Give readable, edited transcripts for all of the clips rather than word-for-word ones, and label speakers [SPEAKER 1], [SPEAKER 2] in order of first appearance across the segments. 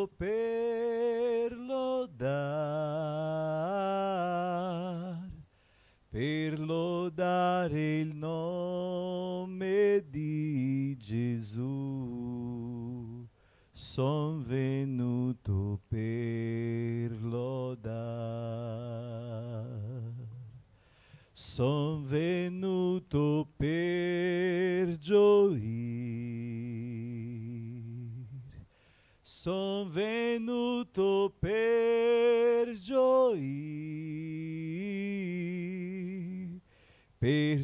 [SPEAKER 1] per lodare il nome di Gesù. Son venuto per lodare. Son venuto per gioire, son venuto per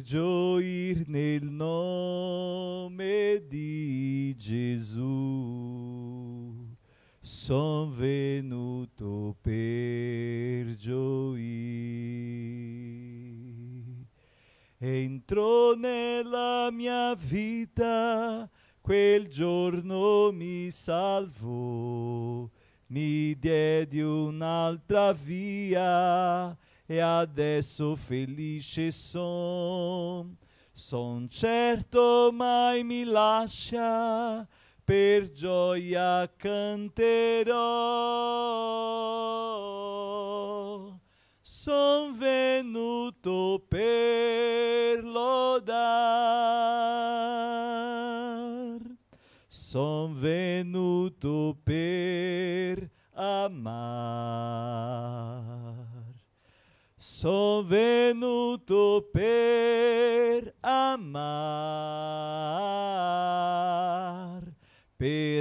[SPEAKER 1] gioire nel nome di Gesù. Son venuto per gioire. Entrò nella mia vita, quel giorno mi salvò, mi diede un'altra via e adesso felice son. Son certo mai mi lascia, per gioia canterò. Son venuto per lodar, son venuto per amar, son venuto per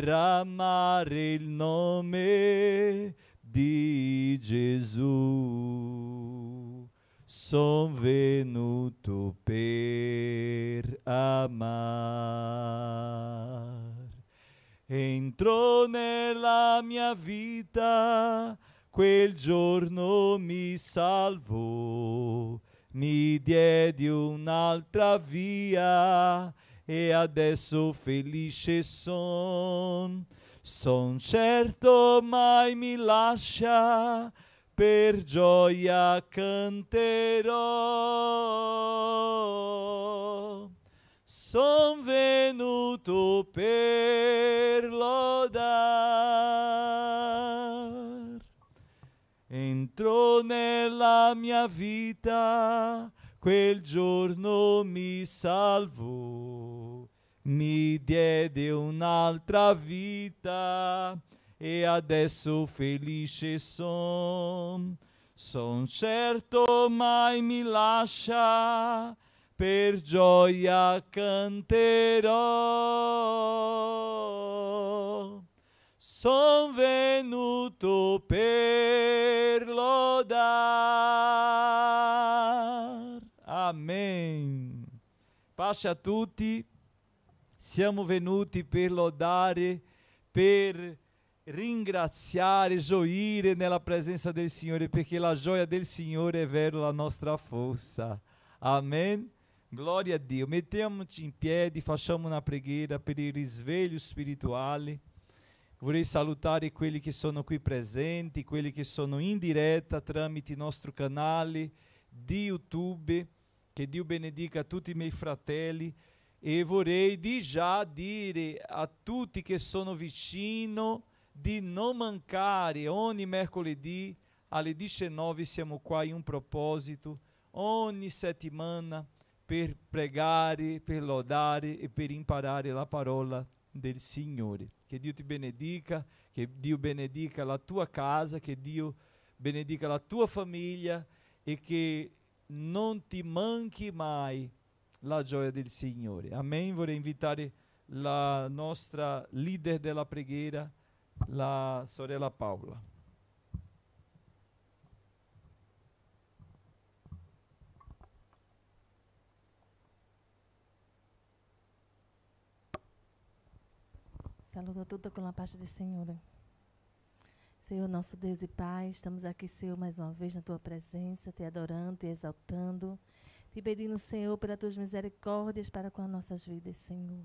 [SPEAKER 1] amare il nome di Gesù. Son venuto per amar. Entrò nella mia vita, quel giorno mi salvò, mi diede un'altra via e adesso felice son. Son certo mai mi lascia, per gioia canterò. Son venuto per lodar. Entrò nella mia vita, quel giorno mi salvò, mi diede un'altra vita e adesso felice son. Son certo mai mi lascia, per gioia canterò. Son venuto per lodar. Amen. Pace a tutti. Siamo venuti per lodare, per ringraziare, gioire nella presenza del Signore, perché la gioia del Signore è vero la nostra forza. Amen. Glória a Dio. Mettiamoci in piedi, facciamo una preghiera per il risveglio spirituale. Vorrei salutare quelli che sono qui presenti, quelli che sono in diretta tramite il nostro canale di YouTube. Che Dio benedica tutti i miei fratelli. E vorrei di già dire a tutti che sono vicino di non mancare ogni mercoledì alle 19 siamo qua in un proposito, ogni settimana per pregare, per lodare e per imparare la parola del Signore. Che Dio ti benedica, che Dio benedica la tua casa, che Dio benedica la tua famiglia e che non ti manchi mai la gioia del Signore. Amen. Vorrei invitare la nostra leader della preghiera, la sorella Paola.
[SPEAKER 2] Saludo a todos com a paz do Senhor. Senhor, nosso Deus e Pai, estamos aqui, Senhor, mais uma vez na Tua presença, Te adorando, Te exaltando, Te pedindo, Senhor, pelas Tuas misericórdias para com as nossas vidas, Senhor.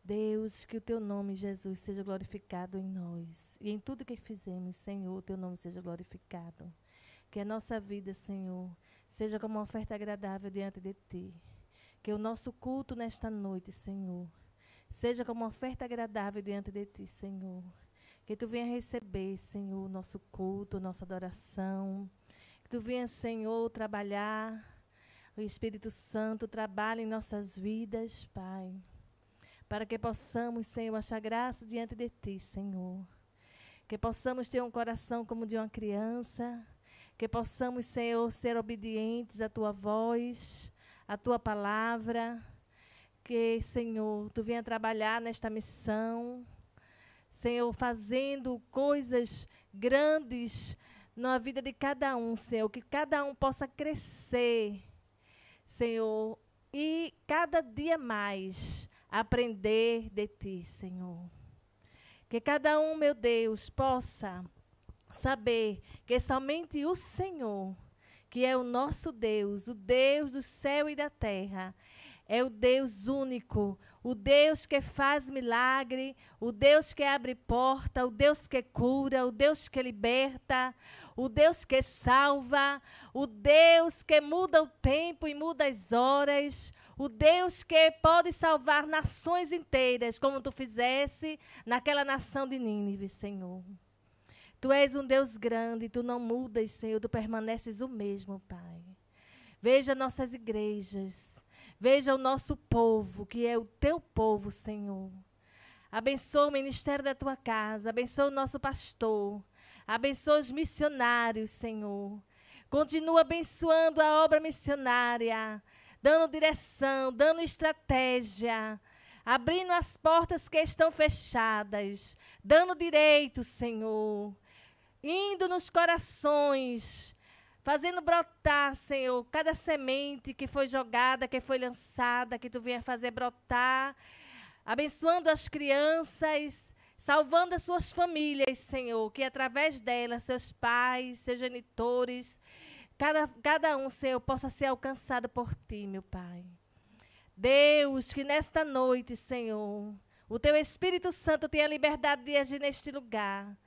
[SPEAKER 2] Deus, que o Teu nome, Jesus, seja glorificado em nós e em tudo que fizemos, Senhor, o Teu nome seja glorificado. Que a nossa vida, Senhor, seja como uma oferta agradável diante de Ti. Que o nosso culto nesta noite, Senhor, seja como uma oferta agradável diante de Ti, Senhor. Que Tu venha receber, Senhor, nosso culto, nossa adoração. Que Tu venha, Senhor, trabalhar. O Espírito Santo trabalha em nossas vidas, Pai. Para que possamos, Senhor, achar graça diante de Ti, Senhor. Que possamos ter um coração como de uma criança. Que possamos, Senhor, ser obedientes à Tua voz, à Tua palavra. Que, Senhor, Tu venha trabalhar nesta missão. Senhor, fazendo coisas grandes na vida de cada um, Senhor. Que cada um possa crescer, Senhor, e cada dia mais aprender de Ti, Senhor. Que cada um, meu Deus, possa saber que somente o Senhor, que é o nosso Deus, o Deus do céu e da terra, é o Deus único, o Deus que faz milagre, o Deus que abre porta, o Deus que cura, o Deus que liberta, o Deus que salva, o Deus que muda o tempo e muda as horas, o Deus que pode salvar nações inteiras, como Tu fizesse naquela nação de Nínive, Senhor. Tu és um Deus grande, Tu não mudas, Senhor, Tu permaneces o mesmo, Pai. Veja nossas igrejas, veja o nosso povo, que é o Teu povo, Senhor. Abençoa o ministério da Tua casa, abençoa o nosso pastor, abençoa os missionários, Senhor. Continua abençoando a obra missionária, dando direção, dando estratégia, abrindo as portas que estão fechadas, dando direito, Senhor, indo nos corações, fazendo brotar, Senhor, cada semente que foi jogada, que foi lançada, que Tu venha fazer brotar, abençoando as crianças, salvando as suas famílias, Senhor, que através delas, seus pais, seus genitores, cada um, Senhor, possa ser alcançado por Ti, meu Pai. Deus, que nesta noite, Senhor, o Teu Espírito Santo tenha liberdade de agir neste lugar.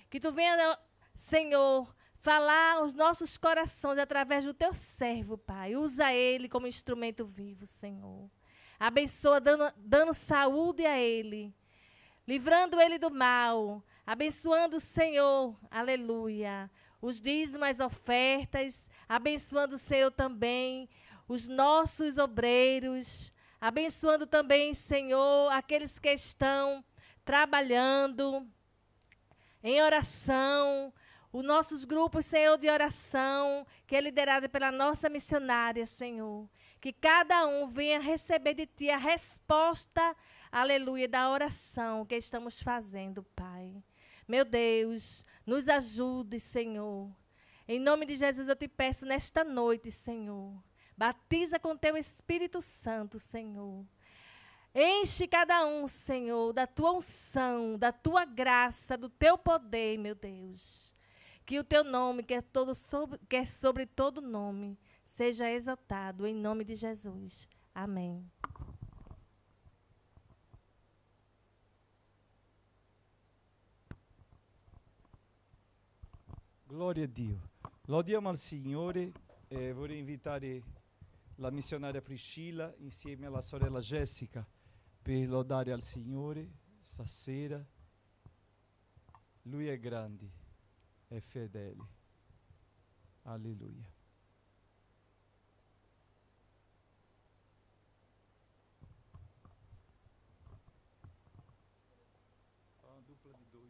[SPEAKER 2] Que Tu venha, Senhor, falar aos nossos corações através do Teu servo, Pai. Usa ele como instrumento vivo, Senhor. Abençoa, dando saúde a ele, livrando ele do mal. Abençoando o Senhor, aleluia, os dízimos, as ofertas. Abençoando o Senhor também os nossos obreiros. Abençoando também, Senhor, aqueles que estão trabalhando em oração, os nossos grupos, Senhor, de oração, que é liderado pela nossa missionária, Senhor. Que cada um venha receber de Ti a resposta, aleluia, da oração que estamos fazendo, Pai. Meu Deus, nos ajude, Senhor. Em nome de Jesus eu Te peço nesta noite, Senhor. Batiza com Teu Espírito Santo, Senhor. Enche cada um, Senhor, da Tua unção, da Tua graça, do Teu poder, meu Deus. Que o Teu nome, que é sobre todo nome, seja exaltado, em nome de Jesus. Amém.
[SPEAKER 1] Glória a Dio. Lodiamo al Signore. Vorrei invitare la missionaria Priscilla insieme alla sorella Jessica per lodare al Signore stasera. Lui è grande, è fedele. Alleluia. Fa una dupla di 2.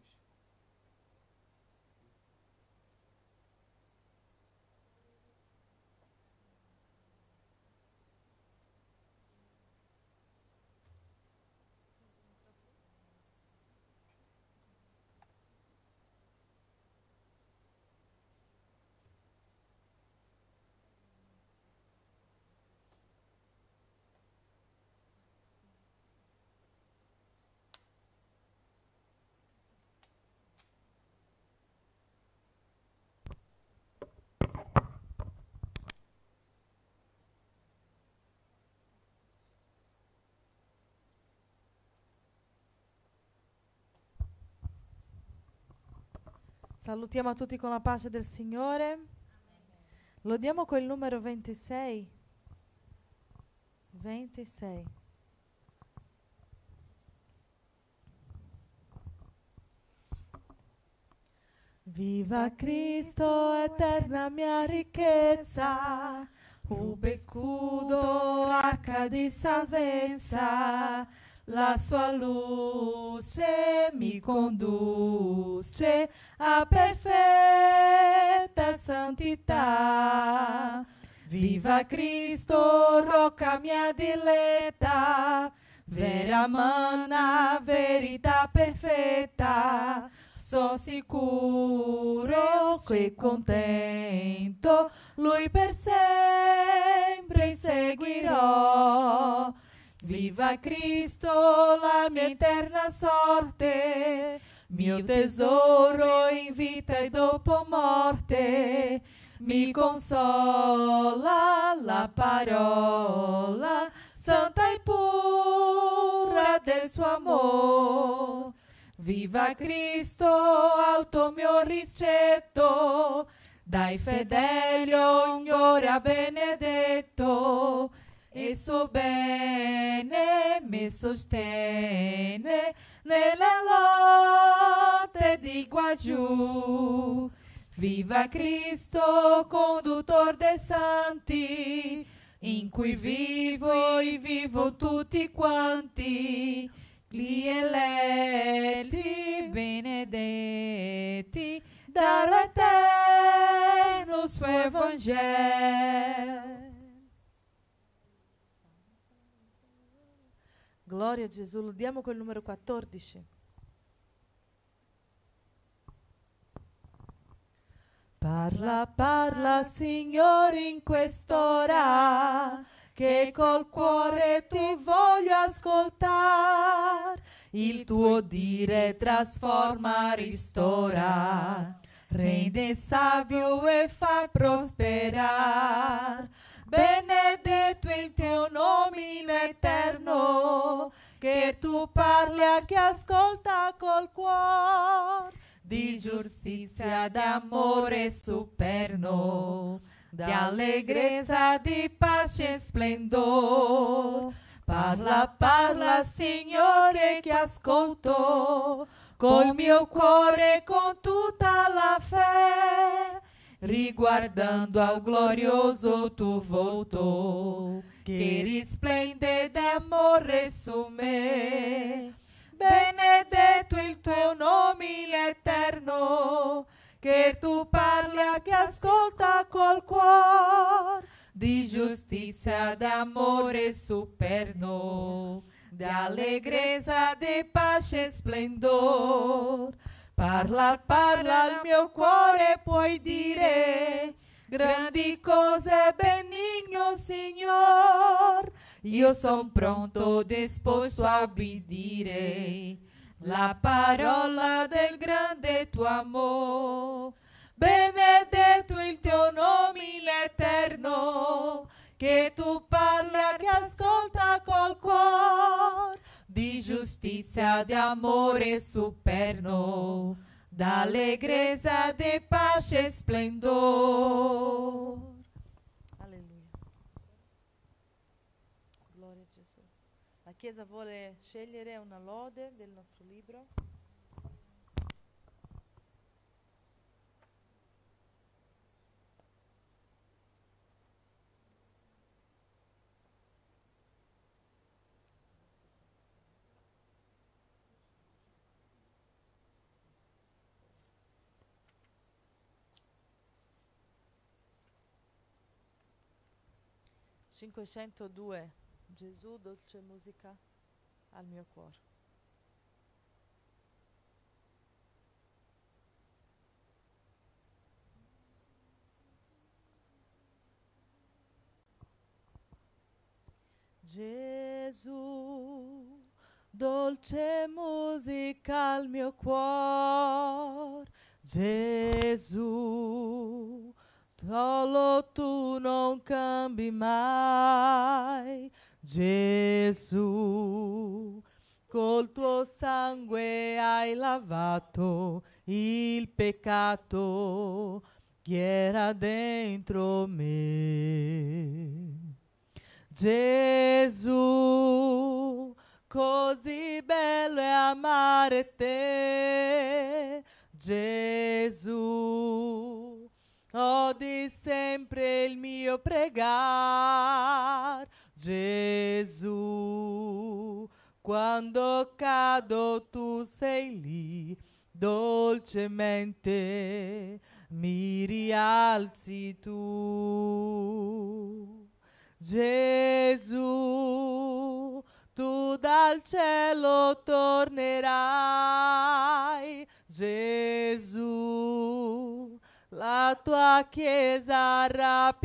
[SPEAKER 3] Salutiamo a tutti con la pace del Signore. Lodiamo quel numero 26. 26. Viva Cristo, eterna mia ricchezza, ube scudo, arca di salvezza, la sua luce mi conduce a perfetta santità. Viva Cristo, rocca mia diletta, vera manna, verità perfetta. Sono sicuro e contento, Lui per sempre seguirò. Viva Cristo, la mia eterna sorte, mio tesoro in vita e dopo morte. Mi consola la parola santa e pura del suo amor. Viva Cristo, alto mio ricetto, dai fedeli ogni ora benedetto, e il suo bene mi sostiene nelle lotte di qua giù. Viva Cristo, conduttor dei santi, in cui vivo e vivo tutti quanti, gli eletti benedetti dall'Eterno suo Evangelo. Gloria a Gesù, lodiamo col numero 14. Parla, parla, Signore, in quest'ora, che col cuore ti voglio ascoltar. Il tuo dire trasforma, ristora, rende savio e fa prosperar. Benedetto il tuo nome in eterno, che tu parli a chi ascolta col cuore. Di giustizia, d'amore superno, di allegrezza, di pace e splendor. Parla, parla, Signore, che ascolto, col mio cuore, con tutta la fé, riguardando al glorioso tuo volto, che risplende d'amore su me. Benedetto il tuo nome l'eterno, che tu parli a chi ascolta col cuore. Di giustizia, d'amore superno, di allegrezza, di pace e splendor. Parla, parla al mio cuore, puoi dire grandi cose, benigno Signor. Io son pronto, disposto a obbedire la parola del grande tuo amor. Benedetto il tuo nome l'eterno, che tu parli a chi ascolta col cuore. Di giustizia, di amore superno, d'allegrezza, di pace e splendor. Alleluia. Gloria a Gesù. La Chiesa vuole scegliere una lode del nostro libro. (502) Gesù, dolce musica al mio cuore. Gesù, dolce musica al mio cuore. Gesù, solo tu non cambi mai. Gesù, col tuo sangue hai lavato il peccato che era dentro me. Gesù, così bello è amare te. Gesù, odi sempre il mio pregar. Gesù, quando cado tu sei lì, dolcemente mi rialzi tu. Gesù, tu dal cielo tornerai. Gesù, la tua chiesa rapirai.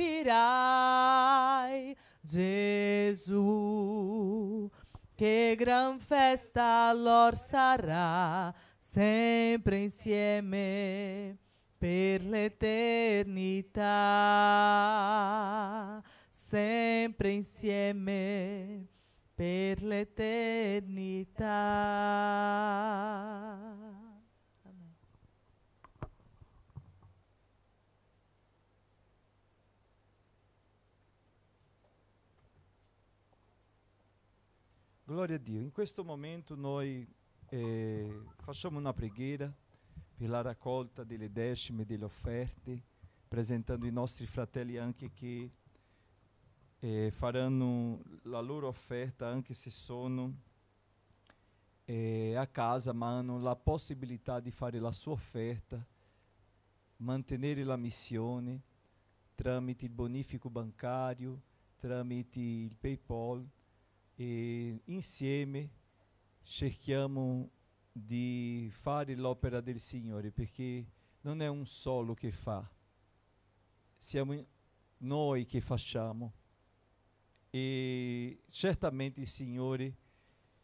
[SPEAKER 3] Gesù, che gran festa allor sarà, sempre insieme per l'eternità, sempre insieme per l'eternità. Amen.
[SPEAKER 1] Gloria a Dio. In questo momento noi facciamo una preghiera per la raccolta delle decime e delle offerte, presentando i nostri fratelli anche che faranno la loro offerta anche se sono a casa, ma hanno la possibilità di fare la sua offerta, mantenere la missione tramite il bonifico bancario, tramite il PayPal, e insieme cerchiamo di fare l'opera del Signore, perché non è un solo che fa, siamo noi che facciamo, e certamente il Signore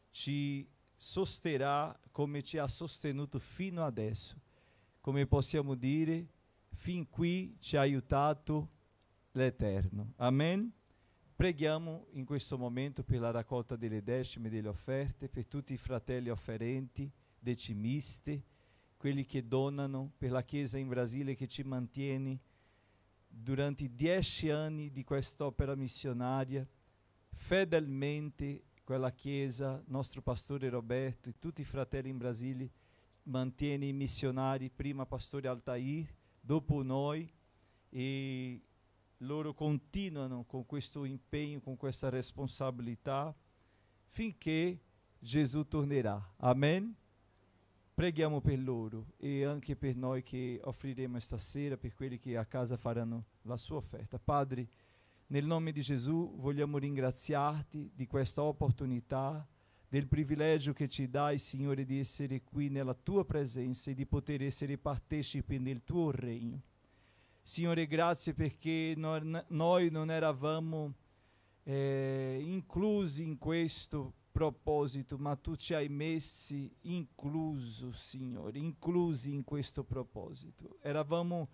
[SPEAKER 1] ci sosterrà come ci ha sostenuto fino adesso, come possiamo dire, fin qui ci ha aiutato l'Eterno. Amen. Preghiamo in questo momento per la raccolta delle decime e delle offerte, per tutti i fratelli offerenti, decimisti, quelli che donano, per la Chiesa in Brasile che ci mantiene durante i 10 anni di quest'opera missionaria, fedelmente quella Chiesa, nostro pastore Roberto e tutti i fratelli in Brasile mantiene i missionari, prima pastore Altair, dopo noi, e loro continuano con questo impegno, con questa responsabilità, finché Gesù tornerà. Amen? Preghiamo per loro e anche per noi che offriremo stasera, per quelli che a casa faranno la sua offerta. Padre, nel nome di Gesù vogliamo ringraziarti di questa opportunità, del privilegio che ci dai, Signore, di essere qui nella tua presenza e di poter essere partecipi nel tuo regno. Signore, grazie perché noi non eravamo inclusi in questo proposito, ma tu ci hai messi incluso, Signore, inclusi in questo proposito. Eravamo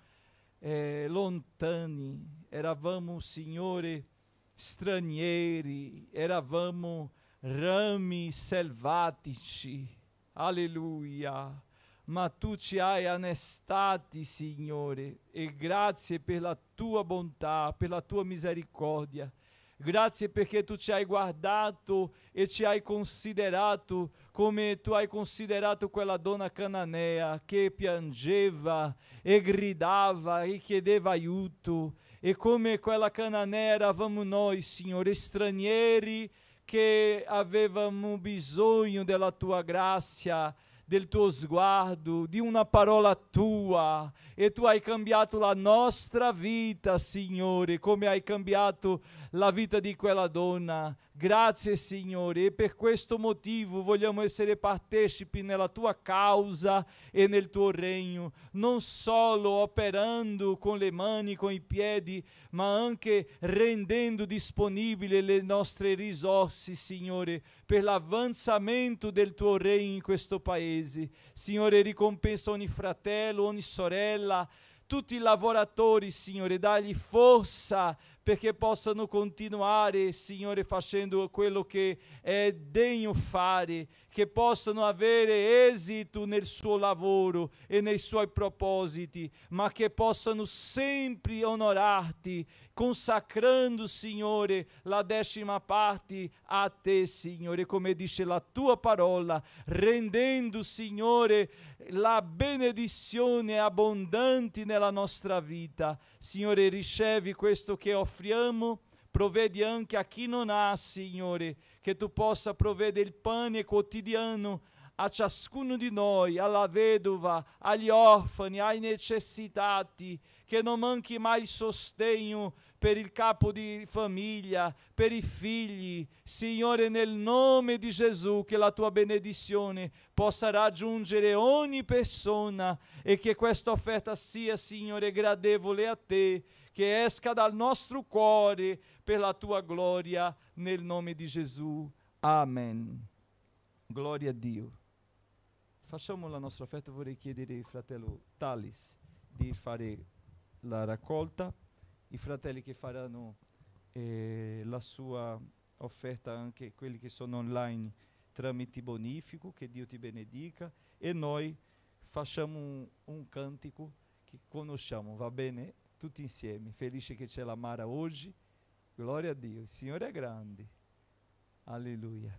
[SPEAKER 1] lontani, eravamo, Signore, stranieri, eravamo rami selvatici, alleluia. Ma tu ci hai annestati, Signore, e grazie per la tua bontà, per la tua misericordia. Grazie perché tu ci hai guardato e ci hai considerato come tu hai considerato quella donna cananea che piangeva e gridava e chiedeva aiuto. E come quella cananea eravamo noi, Signore, stranieri che avevamo bisogno della tua grazia, del tuo sguardo, di una parola tua, e tu hai cambiato la nostra vita, Signore, come hai cambiato la vita di quella donna. Grazie, Signore, e per questo motivo vogliamo essere partecipi nella tua causa e nel tuo regno, non solo operando con le mani, con i piedi, ma anche rendendo disponibili le nostre risorse, Signore, per l'avanzamento del tuo regno in questo paese. Signore, ricompensa ogni fratello, ogni sorella, tutti i lavoratori, Signore, dagli forza perché possano continuare, Signore, facendo quello che è degno fare, che possano avere esito nel suo lavoro e nei suoi propositi, ma che possano sempre onorarti, consacrando, Signore, la 10ª parte a te, Signore, come dice la tua parola, rendendo, Signore, la benedizione abbondante nella nostra vita. Signore, ricevi questo che offriamo, provvedi anche a chi non ha, Signore, che tu possa provvedere il pane quotidiano a ciascuno di noi, alla vedova, agli orfani, ai necessitati, che non manchi mai il sostegno per il capo di famiglia, per i figli. Signore, nel nome di Gesù, che la tua benedizione possa raggiungere ogni persona e che questa offerta sia, Signore, gradevole a te, che esca dal nostro cuore per la tua gloria, nel nome di Gesù. Amen. Gloria a Dio. Facciamo la nostra offerta. Vorrei chiedere al fratello Talis di fare la raccolta. I fratelli che faranno la sua offerta, anche quelli che sono online tramite bonifico, che Dio ti benedica, e noi facciamo un cantico che conosciamo, va bene? Tutti insieme, felice che c'è la Mara oggi, gloria a Dio, il Signore è grande, alleluia.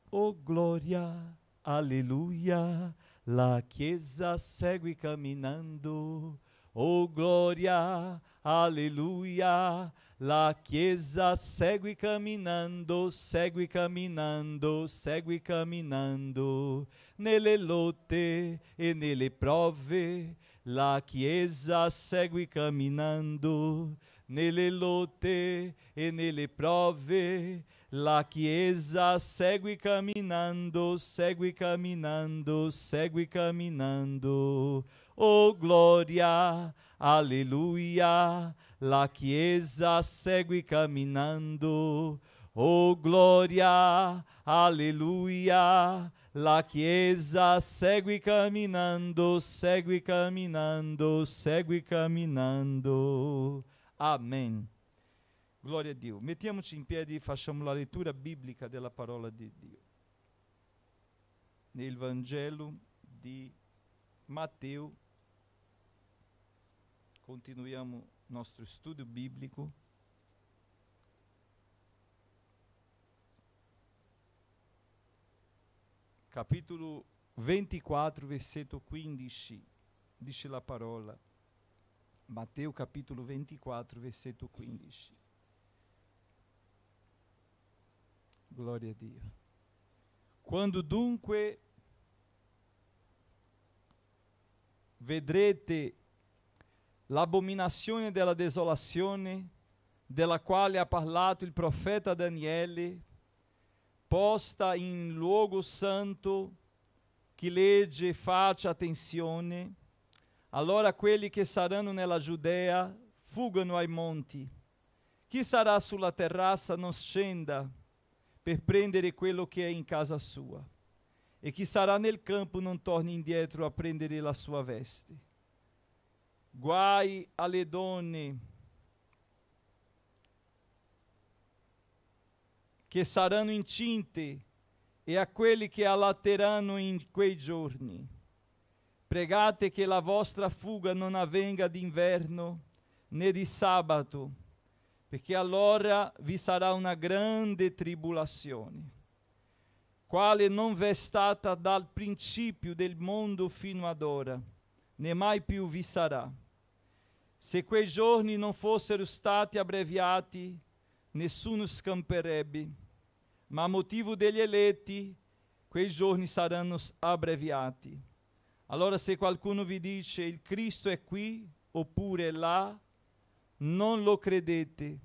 [SPEAKER 1] Oh gloria, alleluia, la Chiesa segue camminando. Oh gloria, alleluia, la Chiesa segue camminando, segue camminando, segue camminando. Nelle lotte e nelle prove, la Chiesa segue camminando. Nelle lotte e nelle prove, la Chiesa segue camminando, segue camminando, segue camminando. Oh gloria, alleluia, la Chiesa segue camminando. Oh gloria, alleluia, la Chiesa segue camminando, segue camminando, segue camminando. Amen. Gloria a Dio. Mettiamoci in piedi e facciamo la lettura biblica della parola di Dio. Nel Vangelo di Matteo, continuiamo il nostro studio biblico. Capitolo 24, versetto 15, dice la parola. Matteo capitolo 24, versetto 15. Gloria a Dio. Quando dunque vedrete l'abominazione della desolazione, della quale ha parlato il profeta Daniele, posta in luogo santo, chi legge faccia attenzione, allora quelli che saranno nella Giudea fuggano ai monti. Chi sarà sulla terrazza non scenda per prendere quello che è in casa sua, e chi sarà nel campo non torni indietro a prendere la sua veste. Guai alle donne che saranno incinte e a quelli che allatteranno in quei giorni. Pregate che la vostra fuga non avvenga d'inverno né di sabato, perché allora vi sarà una grande tribolazione, quale non v'è stata dal principio del mondo fino ad ora, né mai più vi sarà. Se quei giorni non fossero stati abbreviati, nessuno scamperebbe, ma a motivo degli eletti, quei giorni saranno abbreviati. Allora se qualcuno vi dice il Cristo è qui oppure là, non lo credete,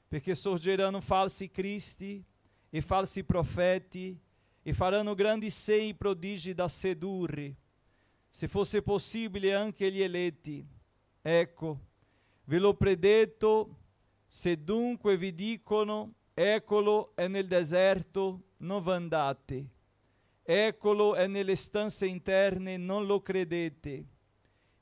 [SPEAKER 1] perché sorgeranno falsi cristi e falsi profeti e faranno grandi segni e prodigi da sedurre, se fosse possibile anche gli eletti. Ecco, ve l'ho predetto, se dunque vi dicono eccolo è nel deserto, non v'andate. Eccolo è nelle stanze interne, non lo credete.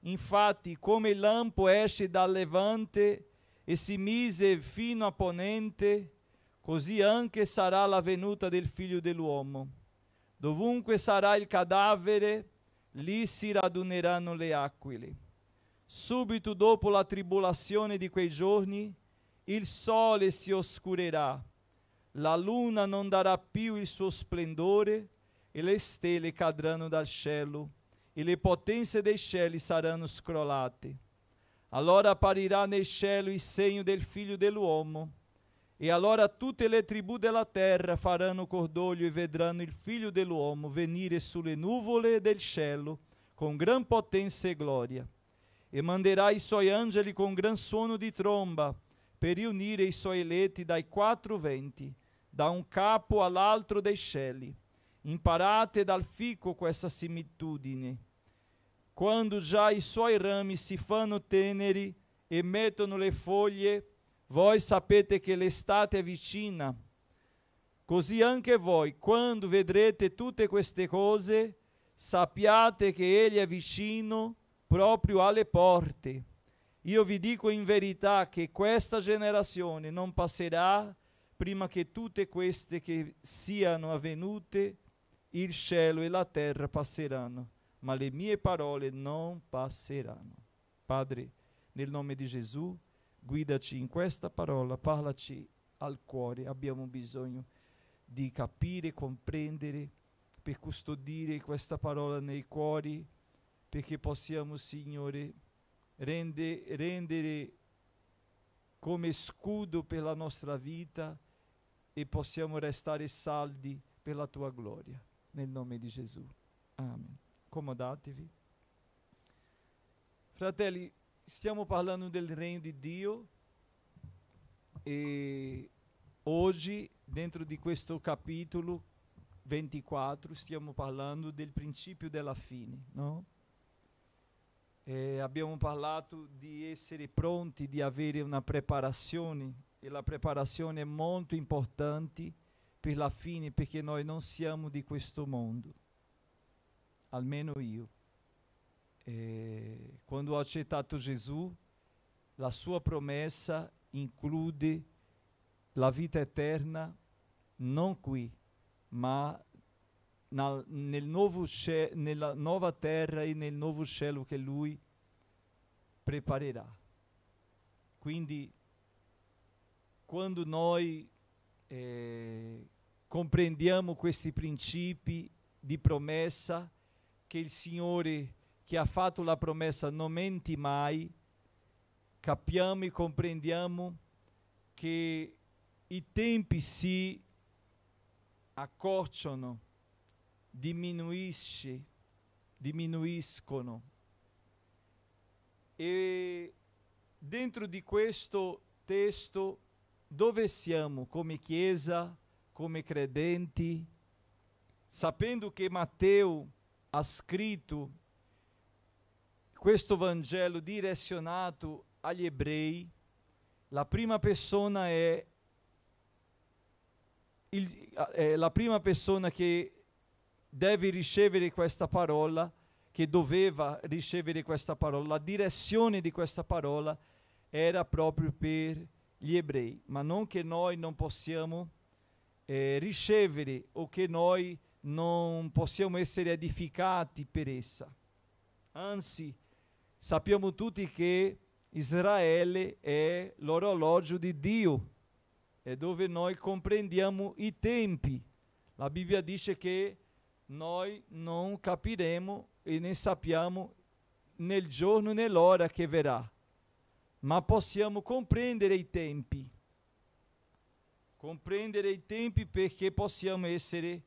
[SPEAKER 1] Infatti, come il lampo esce dal levante e si mise fino a ponente, così anche sarà la venuta del Figlio dell'uomo. Dovunque sarà il cadavere, lì si raduneranno le aquile. Subito dopo la tribolazione di quei giorni, il sole si oscurerà, la luna non darà più il suo splendore, e le stelle cadranno dal cielo, e le potenze dei cieli saranno scrollate. Allora apparirà nel cielo il segno del Figlio dell'uomo, e allora tutte le tribù della terra faranno cordoglio e vedranno il Figlio dell'uomo venire sulle nuvole del cielo con gran potenza e gloria. E manderà i suoi angeli con gran suono di tromba per riunire i suoi eletti dai quattro venti, da un capo all'altro dei cieli. Imparate dal fico questa similitudine. Quando già i suoi rami si fanno teneri e mettono le foglie, voi sapete che l'estate è vicina. Così anche voi, quando vedrete tutte queste cose, sappiate che Egli è vicino, proprio alle porte. Io vi dico in verità che questa generazione non passerà prima che tutte queste che siano avvenute. Il cielo e la terra passeranno, ma le mie parole non passeranno. Padre, nel nome di Gesù, guidaci in questa parola, parlaci al cuore. Abbiamo bisogno di capire, comprendere, per custodire questa parola nei cuori, perché possiamo, Signore, rendere come scudo per la nostra vita e possiamo restare saldi per la tua gloria. Nel nome di Gesù. Amen. Accomodatevi. Fratelli, stiamo parlando del regno di Dio e oggi, dentro di questo capitolo 24, stiamo parlando del principio della fine, no? Abbiamo parlato di essere pronti, di avere una preparazione, e la preparazione è molto importante per la fine, perché noi non siamo di questo mondo, almeno io. Quando ho accettato Gesù, la sua promessa include la vita eterna, non qui, ma nella nuova terra e nel nuovo cielo che Lui preparerà. Quindi, quando noi comprendiamo questi principi di promessa, che il Signore che ha fatto la promessa non menti mai, capiamo e comprendiamo che i tempi si accorciano, diminuiscono, e dentro di questo testo dove siamo come Chiesa, come credenti, sapendo che Matteo ha scritto questo Vangelo direzionato agli ebrei, la prima persona è la prima persona che deve ricevere questa parola, che doveva ricevere questa parola, la direzione di questa parola era proprio per gli ebrei, ma non che noi non possiamo ricevere o che noi non possiamo essere edificati per essa. Anzi, sappiamo tutti che Israele è l'orologio di Dio, è dove noi comprendiamo i tempi. La Bibbia dice che noi non capiremo e ne sappiamo nel giorno e nell'ora che verrà, ma possiamo comprendere i tempi. Comprendere i tempi perché possiamo essere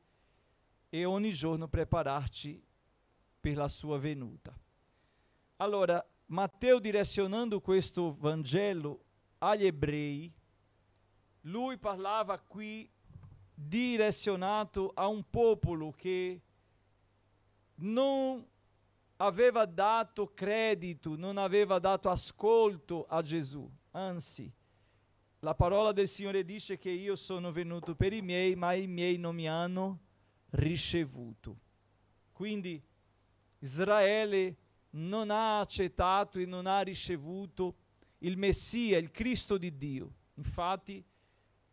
[SPEAKER 1] e ogni giorno prepararci per la sua venuta. Allora, Matteo, direzionando questo Vangelo agli ebrei, lui parlava qui direzionato a un popolo che non aveva dato credito, non aveva dato ascolto a Gesù. Anzi, la parola del Signore dice che io sono venuto per i miei, ma i miei non mi hanno ricevuto. Quindi Israele non ha accettato e non ha ricevuto il Messia, il Cristo di Dio. Infatti,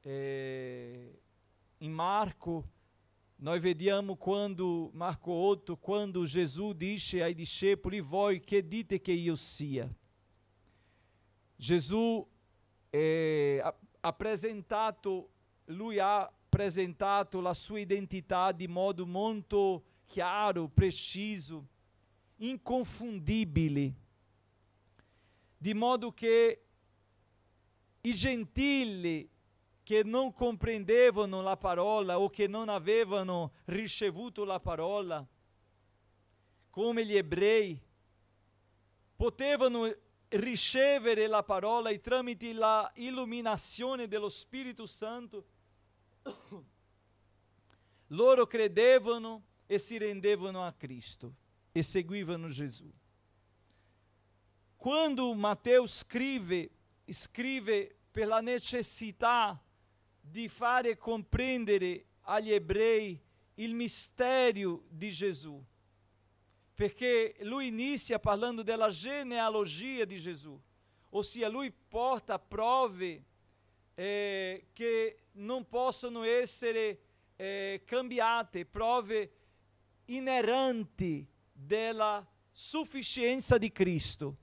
[SPEAKER 1] in Marco, noi vediamo quando, Marco 8, quando Gesù dice ai discepoli: voi che dite che io sia? Gesù ha presentato la sua identità di modo molto chiaro, preciso, inconfondibile, di modo che i gentili che non comprendevano la parola o che non avevano ricevuto la parola, come gli ebrei, potevano ricevere la parola e tramite la illuminazione dello Spirito Santo loro credevano e si rendevano a Cristo e seguivano Gesù. Quando Matteo scrive per la necessità di fare comprendere agli ebrei il mistero di Gesù, perché lui inizia parlando della genealogia di Gesù, ossia lui porta prove che non possono essere cambiate, prove inerenti della sufficienza di Cristo,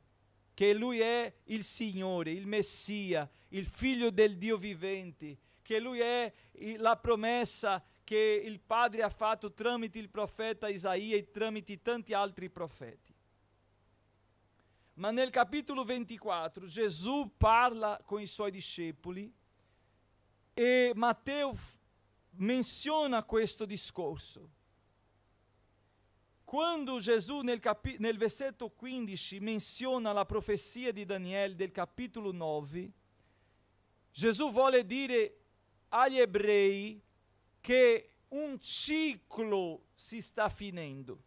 [SPEAKER 1] che lui è il Signore, il Messia, il Figlio del Dio vivente, che lui è la promessa che il Padre ha fatto tramite il profeta Isaia e tramite tanti altri profeti. Ma nel capitolo 24 Gesù parla con i suoi discepoli e Matteo menziona questo discorso. Quando Gesù nel versetto 15 menziona la profezia di Daniele del capitolo 9, Gesù vuole dire agli ebrei che un ciclo si sta finendo.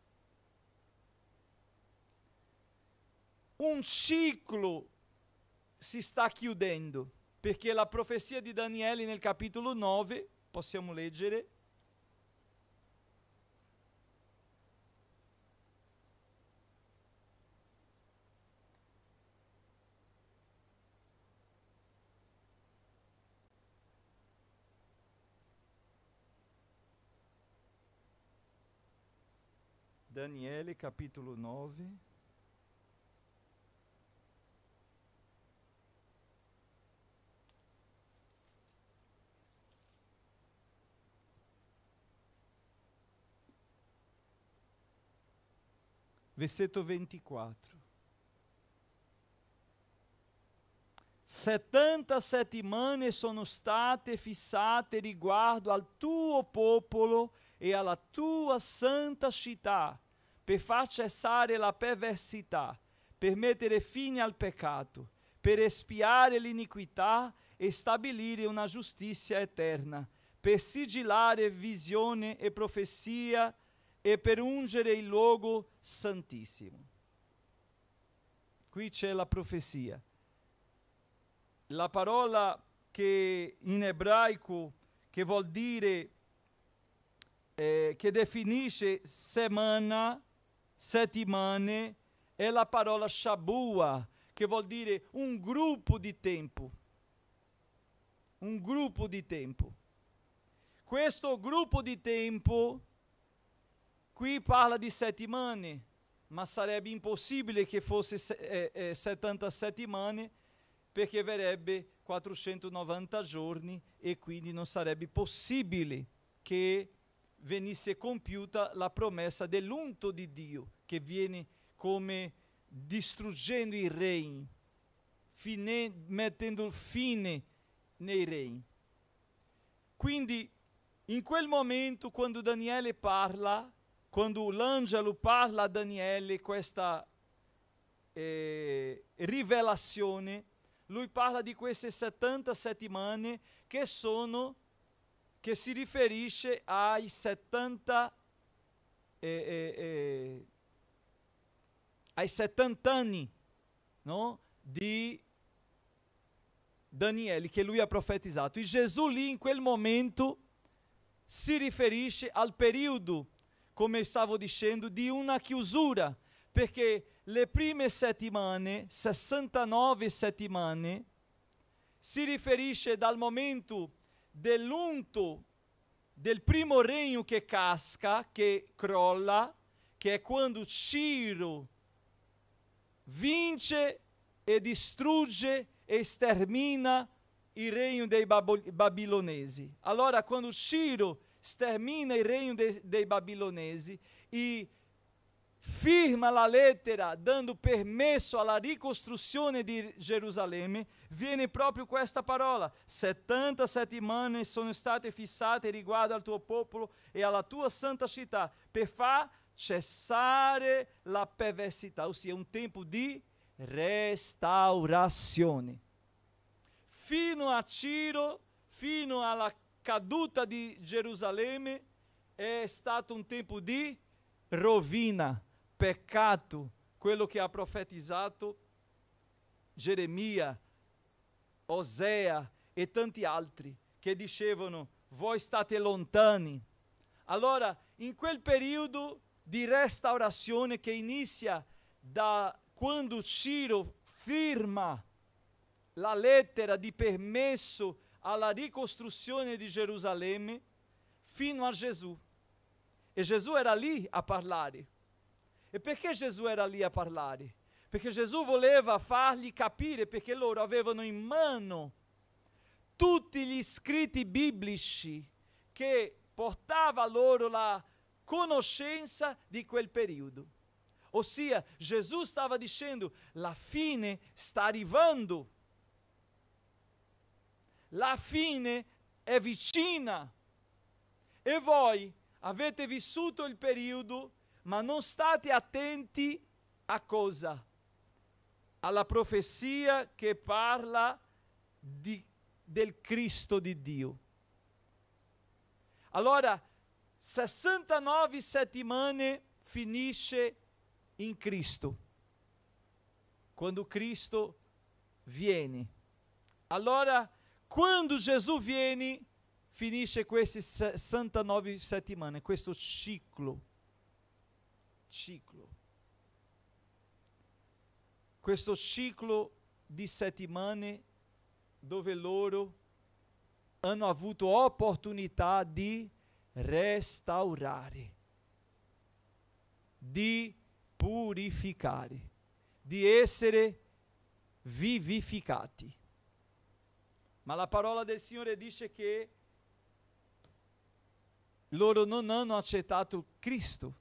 [SPEAKER 1] Un ciclo si sta chiudendo, perché la profezia di Daniele nel capitolo 9, possiamo leggere, Daniele capitolo 9, versetto 24. 70 settimane sono state fissate riguardo al tuo popolo e alla tua santa città, per far cessare la perversità, per mettere fine al peccato, per espiare l'iniquità e stabilire una giustizia eterna, per sigillare visione e profezia e per ungere il luogo santissimo. Qui c'è la profezia. La parola che in ebraico, che vuol dire, che definisce settimane, è la parola Shabua, che vuol dire un gruppo di tempo. Un gruppo di tempo. Questo gruppo di tempo, qui parla di settimane, ma sarebbe impossibile che fosse 70 settimane, perché verrebbe 490 giorni e quindi non sarebbe possibile che venisse compiuta la promessa dell'unto di Dio, che viene come distruggendo i regni, mettendo fine nei regni. Quindi in quel momento, quando Daniele parla, quando l'angelo parla a Daniele questa rivelazione, lui parla di queste 70 settimane che si riferisce ai 70 anni, no? Di Daniele, che lui ha profetizzato. E Gesù lì in quel momento si riferisce al periodo, come stavo dicendo, di una chiusura, perché le prime settimane, 69 settimane, si riferisce dal momento dell'unto del primo regno che casca, che crolla, che è quando Ciro vince e distrugge e stermina il regno dei babilonesi. Allora, quando Ciro stermina il regno dei babilonesi e firma la lettera dando permesso alla ricostruzione di Gerusalemme, viene proprio questa parola: 70 settimane sono state fissate riguardo al tuo popolo e alla tua santa città, per far cessare la perversità, ossia un tempo di restaurazione. Fino a Ciro, fino alla caduta di Gerusalemme, è stato un tempo di rovina, peccato, quello che ha profetizzato Geremia, Osea e tanti altri, che dicevano: voi state lontani. Allora, in quel periodo di restaurazione che inizia da quando Ciro firma la lettera di permesso alla ricostruzione di Gerusalemme, fino a Gesù. E Gesù era lì a parlare. E perché Gesù era lì a parlare? Perché Gesù voleva fargli capire, perché loro avevano in mano tutti gli scritti biblici che portava loro la conoscenza di quel periodo. Ossia, Gesù stava dicendo: la fine sta arrivando. La fine è vicina. E voi avete vissuto il periodo, ma non state attenti a cosa? Alla profezia che parla del Cristo di Dio. Allora, 69 settimane finisce in Cristo, quando Cristo viene. Allora, quando Gesù viene, finisce queste 69 settimane, questo ciclo. Questo ciclo di settimane dove loro hanno avuto opportunità di restaurare, di purificare, di essere vivificati. Ma la parola del Signore dice che loro non hanno accettato Cristo,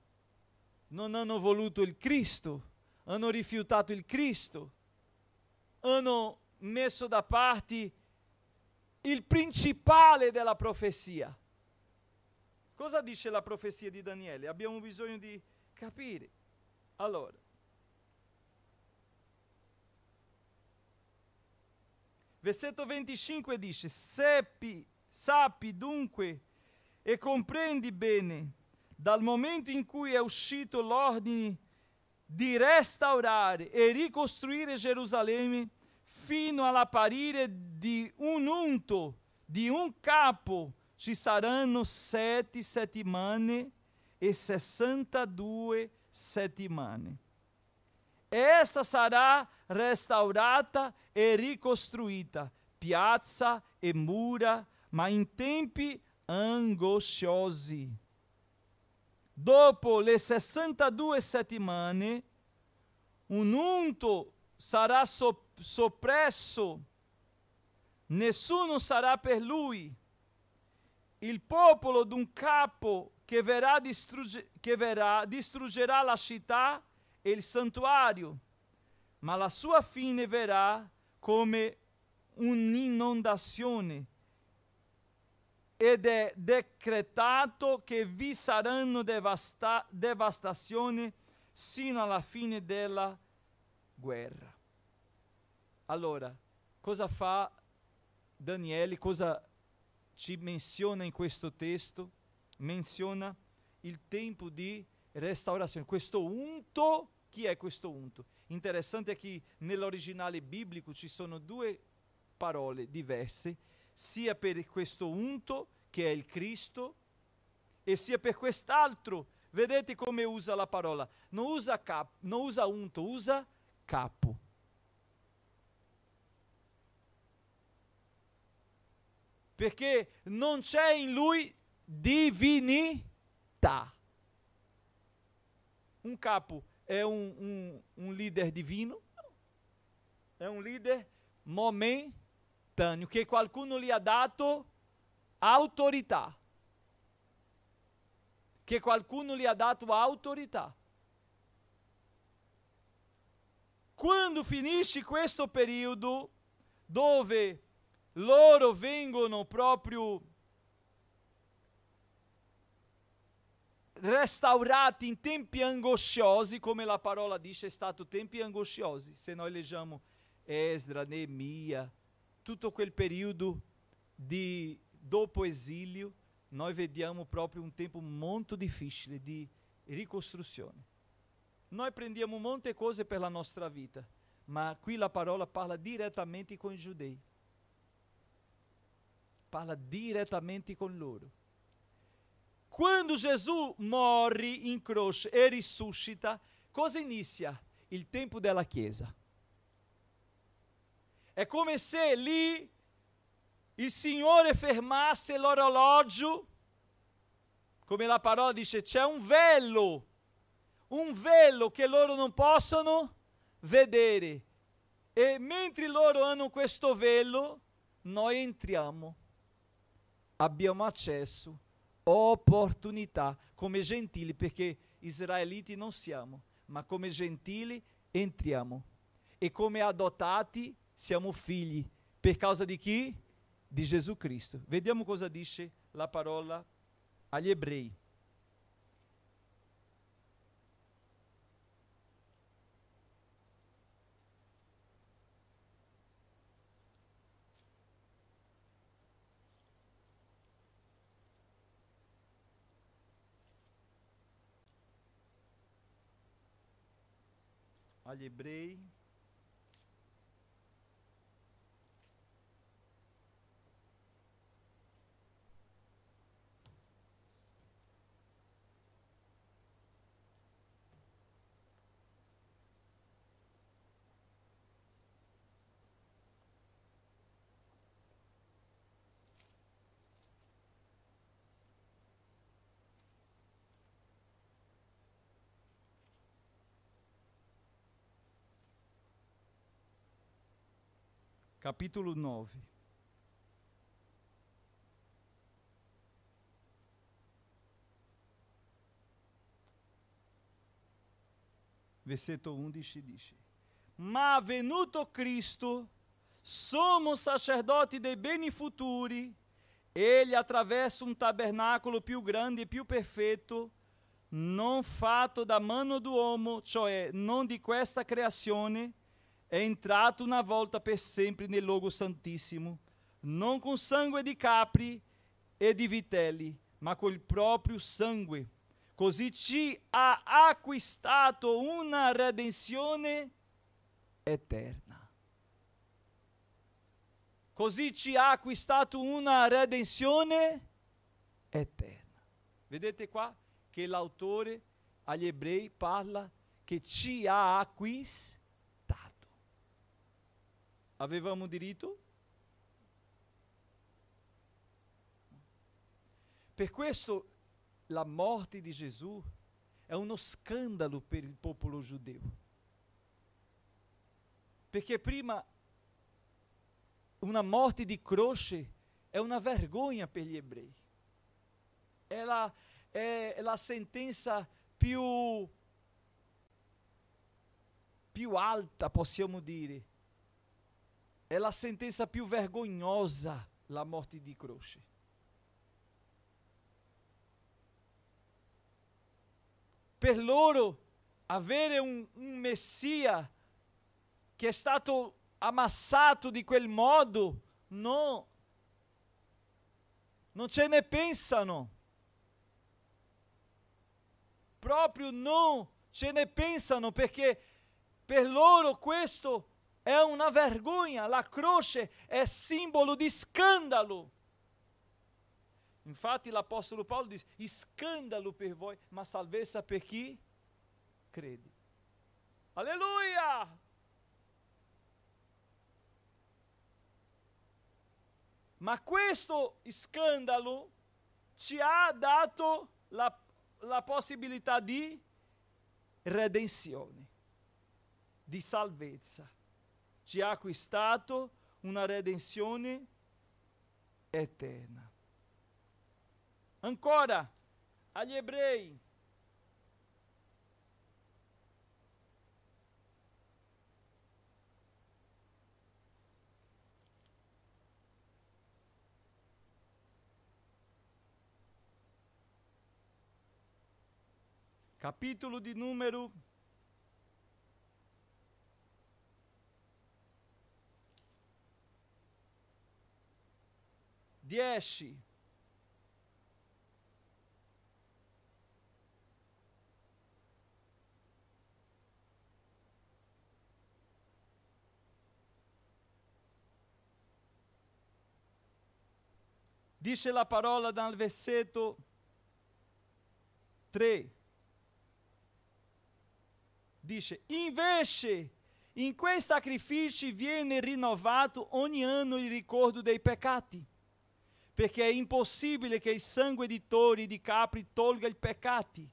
[SPEAKER 1] non hanno voluto il Cristo, hanno rifiutato il Cristo, hanno messo da parte il principale della profezia. Cosa dice la profezia di Daniele? Abbiamo bisogno di capire. Allora, versetto 25 dice: sappi dunque e comprendi bene, dal momento in cui è uscito l'ordine di restaurare e ricostruire Gerusalemme, fino all'apparire di un unto, di un capo, ci saranno 7 settimane e 62 settimane. Essa sarà restaurata e ricostruita, piazza e mura, ma in tempi angosciosi. Dopo le 62 settimane, un unto sarà soppresso, nessuno sarà per lui. Il popolo d'un capo che verrà distruggerà la città e il santuario, ma la sua fine verrà come un'inondazione, ed è decretato che vi saranno devastazioni sino alla fine della guerra. Allora, cosa fa Daniele? Cosa ci menziona in questo testo? Menziona il tempo di restaurazione. Questo unto, chi è questo unto? Interessante è che nell'originale biblico ci sono 2 parole diverse, sia per questo unto, che è il Cristo, e sia per quest'altro Vedete come usa la parola? Non usa unto, usa capo. Perché non c'è in lui divinità. Un capo è un leader divino? È un leader momentaneo, che qualcuno gli ha dato autorità. Che qualcuno gli ha dato autorità. Quando finisce questo periodo, dove loro vengono proprio restaurati in tempi angosciosi, come la parola dice, è stato tempi angosciosi. Se noi leggiamo Esdra, Neemia, tutto quel periodo di dopo esilio, noi vediamo proprio un tempo molto difficile di ricostruzione. Noi prendiamo molte cose per la nostra vita, ma qui la parola parla direttamente con i giudei. Parla direttamente con loro. Quando Gesù morre in croce e risuscita, cosa inizia? Il tempo della Chiesa. È come se lì il Signore fermasse l'orologio, come la parola dice, c'è un velo che loro non possono vedere. E mentre loro hanno questo velo, noi entriamo, abbiamo accesso, opportunità, come gentili, perché israeliti non siamo, ma come gentili entriamo. E come adottati siamo figli, per causa di chi? Di Gesù Cristo. Vediamo cosa dice la parola agli ebrei. Agli ebrei. Capítulo 9. Versetto 11 dice: Ma venuto Cristo, sommo sacerdote dei beni futuri, ele attraverso un tabernáculo più grande e più perfetto, non fatto da mano d'uomo, cioè non di questa creazione, è entrato una volta per sempre nel luogo santissimo, non con sangue di capri e di vitelli, ma col proprio sangue. Così ci ha acquistato una redenzione eterna. Così ci ha acquistato una redenzione eterna. Vedete qua che l'autore agli ebrei parla che ci ha acquistato. Avevamo diritto? Per questo la morte di Gesù è uno scandalo per il popolo giudeo. Perché prima una morte di croce è una vergogna per gli ebrei. È la sentenza più alta, possiamo dire. È la sentenza più vergognosa, la morte di croce. Per loro avere un Messia che è stato ammassato di quel modo, no, non ce ne pensano. Proprio non ce ne pensano, perché per loro questo è una vergogna. La croce è simbolo di scandalo. Infatti l'Apostolo Paolo dice, scandalo per voi, ma salvezza per chi crede. Alleluia! Ma questo scandalo ci ha dato la possibilità di redenzione, di salvezza. Ci ha acquistato una redenzione eterna. Ancora, agli ebrei. Capitolo di numero 10. Dice la parola dal versetto 3. Dice, invece in quei sacrifici viene rinnovato ogni anno il ricordo dei peccati, perché è impossibile che il sangue di tori e di capri tolga i peccati.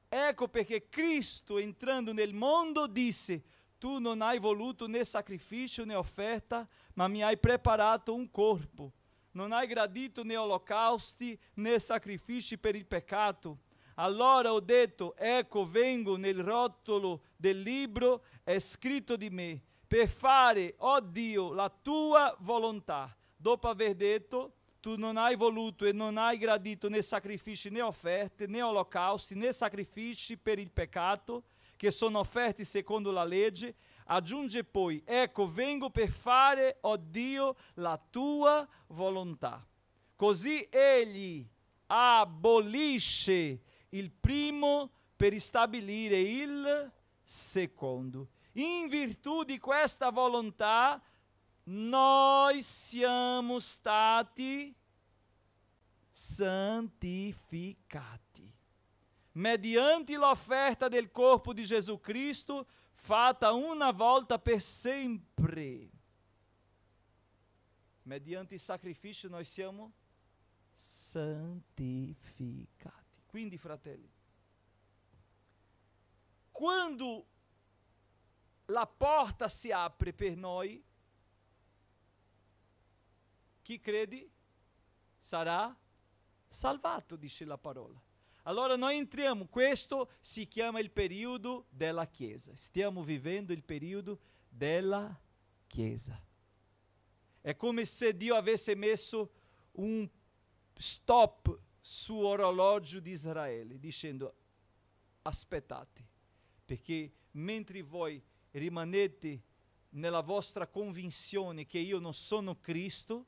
[SPEAKER 1] Ecco perché Cristo, entrando nel mondo, disse, tu non hai voluto né sacrificio né offerta, ma mi hai preparato un corpo. Non hai gradito né olocausti né sacrifici per il peccato. Allora ho detto, ecco vengo, nel rotolo del libro è scritto di me, per fare, oh Dio, la tua volontà. Dopo aver detto, tu non hai voluto e non hai gradito né sacrifici né offerte, né olocausti, né sacrifici per il peccato, che sono offerti secondo la legge, aggiunge poi, ecco vengo per fare, oh Dio, la tua volontà. Così egli abolisce il primo per stabilire il secondo. In virtù di questa volontà noi siamo stati santificati mediante l'offerta del corpo di Gesù Cristo fatta una volta per sempre. Mediante il sacrificio noi siamo santificati. Quindi, fratelli, quando la porta si apre per noi, chi crede sarà salvato, dice la parola. Allora noi entriamo, questo si chiama il periodo della Chiesa. Stiamo vivendo il periodo della Chiesa. È come se Dio avesse messo un stop su orologio di Israele, dicendo aspettate, perché mentre voi rimanete nella vostra convinzione che io non sono Cristo,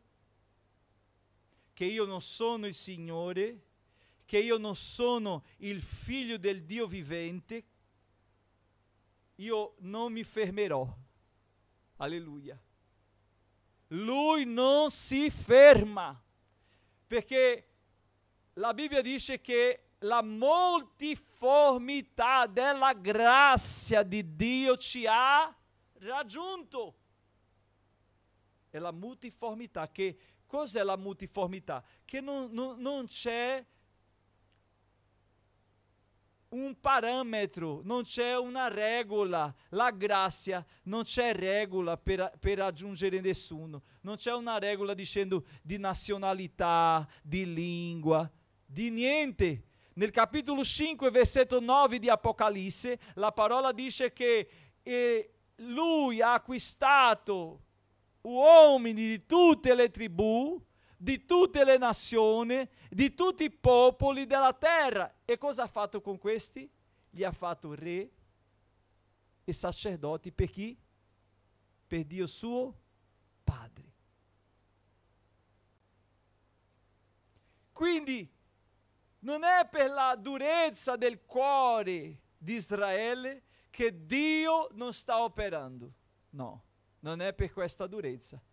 [SPEAKER 1] che io non sono il Signore, che io non sono il figlio del Dio vivente, io non mi fermerò. Alleluia. Lui non si ferma, perché la Bibbia dice che la multiformità della grazia di Dio ci ha raggiunto. È la multiformità. Che cos'è la multiformità? Che non c'è un parametro, non c'è una regola. La grazia non c'è regola per raggiungere nessuno. Non c'è una regola dicendo di nazionalità, di lingua, di niente. Nel capitolo 5, versetto 9 di Apocalisse, la parola dice che lui ha acquistato uomini di tutte le tribù, di tutte le nazioni, di tutti i popoli della terra. E cosa ha fatto con questi? Li ha fatto re e sacerdoti per chi? Per Dio suo Padre. Quindi non è per la durezza del cuore di Israele che Dio non sta operando. No, non è per questa durezza.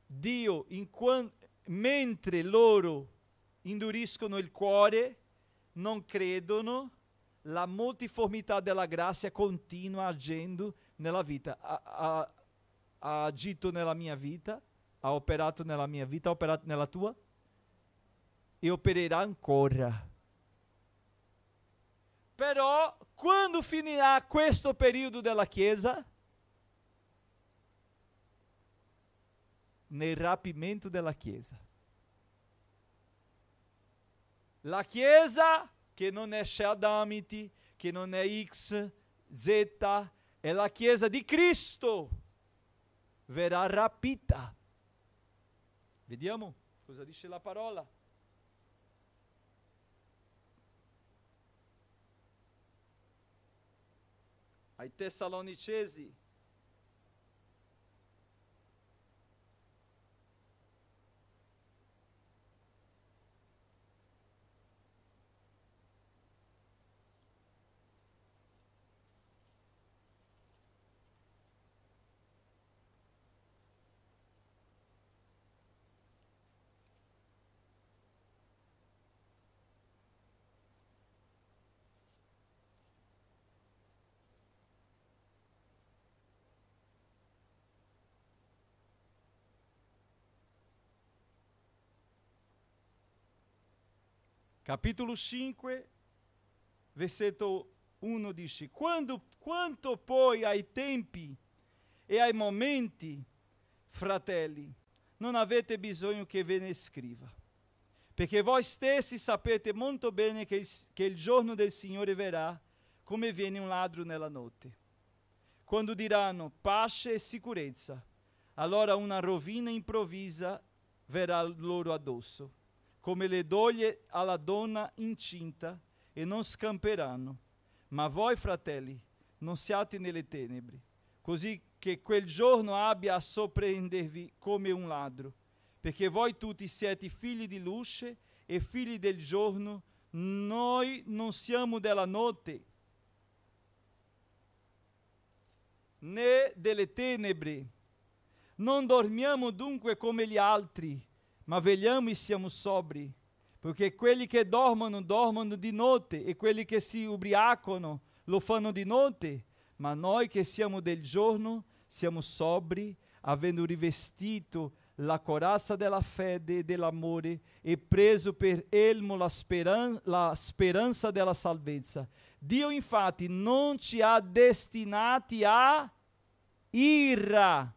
[SPEAKER 1] Dio, mentre loro induriscono il cuore, non credono, la multiformità della grazia continua agendo nella vita. Ha agito nella mia vita, ha operato nella mia vita, ha operato nella tua e opererà ancora. Però quando finirà questo periodo della Chiesa? Nel rapimento della Chiesa. La Chiesa, che non è Shadamiti, che non è X, Z, è la Chiesa di Cristo, verrà rapita. Vediamo cosa dice la parola. Ai Tessalonicesi. Capitolo 5, versetto 1 dice: quanto poi ai tempi e ai momenti, fratelli, non avete bisogno che ve ne scriva, perché voi stessi sapete molto bene che il giorno del Signore verrà come viene un ladro nella notte. Quando diranno pace e sicurezza, allora una rovina improvvisa verrà loro addosso, come le doglie alla donna incinta, e non scamperanno. Ma voi, fratelli, non siate nelle tenebre, così che quel giorno abbia a sorprendervi come un ladro, perché voi tutti siete figli di luce e figli del giorno. Noi non siamo della notte, né delle tenebre. Non dormiamo dunque come gli altri, ma vegliamo e siamo sobri, perché quelli che dormono di notte, e quelli che si ubriacano lo fanno di notte, ma noi che siamo del giorno siamo sobri, avendo rivestito la corazza della fede e dell'amore e preso per elmo la speranza della salvezza. Dio infatti non ci ha destinati a ira,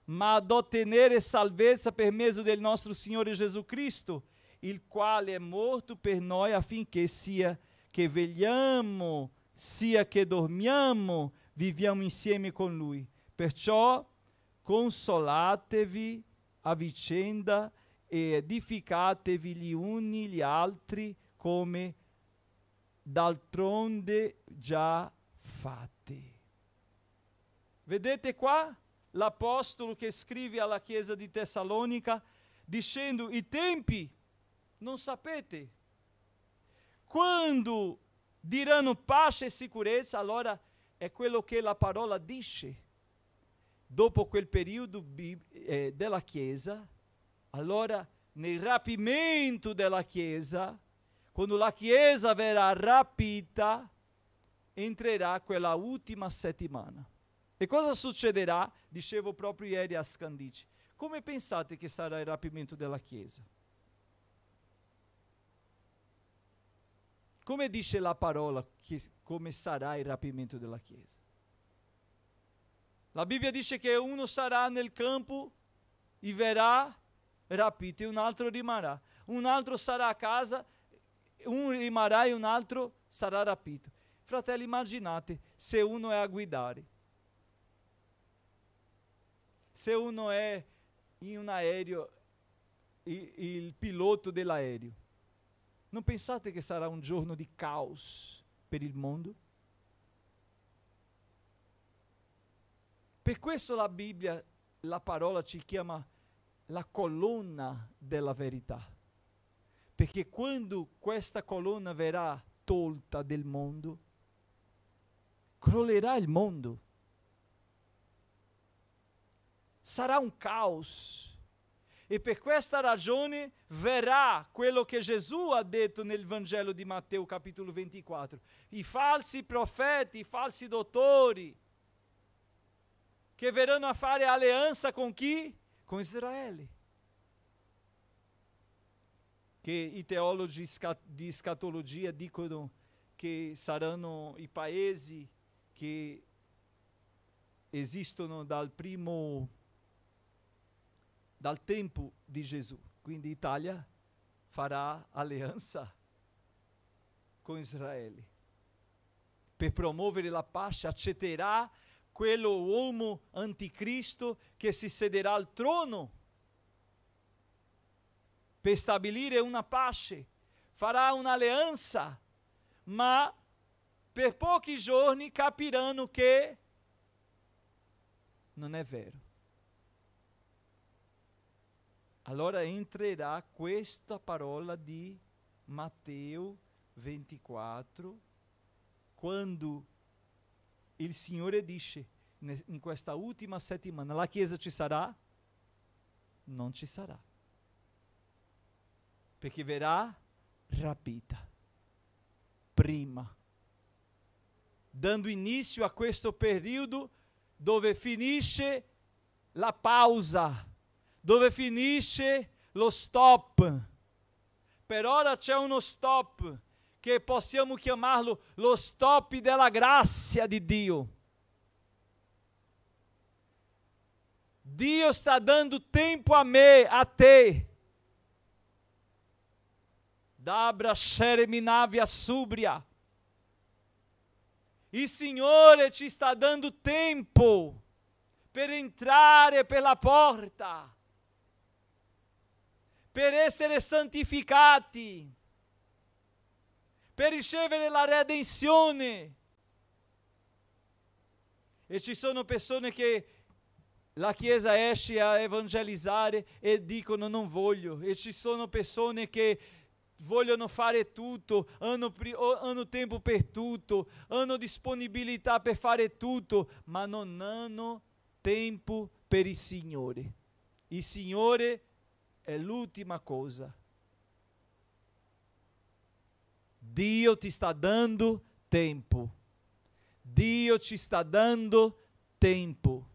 [SPEAKER 1] ma ad ottenere salvezza per mezzo del nostro Signore Gesù Cristo, il quale è morto per noi affinché sia che vegliamo, sia che dormiamo, viviamo insieme con Lui. Perciò consolatevi a vicenda e edificatevi gli uni gli altri, come d'altronde già fate. Vedete qua l'apostolo che scrive alla chiesa di Tessalonica dicendo: i tempi non sapete. Quando diranno pace e sicurezza, allora è quello che la parola dice. Dopo quel periodo della Chiesa, allora nel rapimento della Chiesa, quando la Chiesa verrà rapita, entrerà quella ultima settimana. E cosa succederà? Dicevo proprio ieri a Scandici. Come pensate che sarà il rapimento della Chiesa? Come dice la parola come sarà il rapimento della Chiesa? La Bibbia dice che uno sarà nel campo e verrà rapito e un altro rimarrà. Un altro sarà a casa, un rimarrà e un altro sarà rapito. Fratelli, immaginate se uno è a guidare, se uno è in un aereo, il pilota dell'aereo. Non pensate che sarà un giorno di caos per il mondo? Per questo la Bibbia, la parola ci chiama la colonna della verità. Perché quando questa colonna verrà tolta del mondo, crollerà il mondo. Sarà un caos. E per questa ragione verrà quello che Gesù ha detto nel Vangelo di Matteo capitolo 24. I falsi profeti, i falsi dottori, che verranno a fare alleanza con chi? Con Israele. Che i teologi di escatologia dicono che saranno i paesi che esistono dal tempo di Gesù. Quindi Italia farà alleanza con Israele per promuovere la pace, accetterà quello uomo anticristo che si sederà al trono per stabilire una pace, farà un'alleanza, ma per pochi giorni capiranno che non è vero. Allora entrerà questa parola di Matteo 24, quando il Signore dice, in questa ultima settimana, la Chiesa ci sarà? Non ci sarà. Perché verrà rapita prima, dando inizio a questo periodo dove finisce la pausa, dove finisce lo stop. Per ora c'è uno stop che possiamo chiamarlo lo stop della grazia di Dio. Dio sta dando tempo a me, a te. Dabra Shereminavia Subria. Il Signore ci sta dando tempo per entrare per la porta, per essere santificati, per ricevere la redenzione. E ci sono persone che la Chiesa esce a evangelizzare e dicono non voglio. E ci sono persone che vogliono fare tutto, hanno tempo per tutto, hanno disponibilità per fare tutto, ma non hanno tempo per il Signore. Il Signore è l'ultima cosa. Dio ti sta dando tempo. Dio ci sta dando tempo.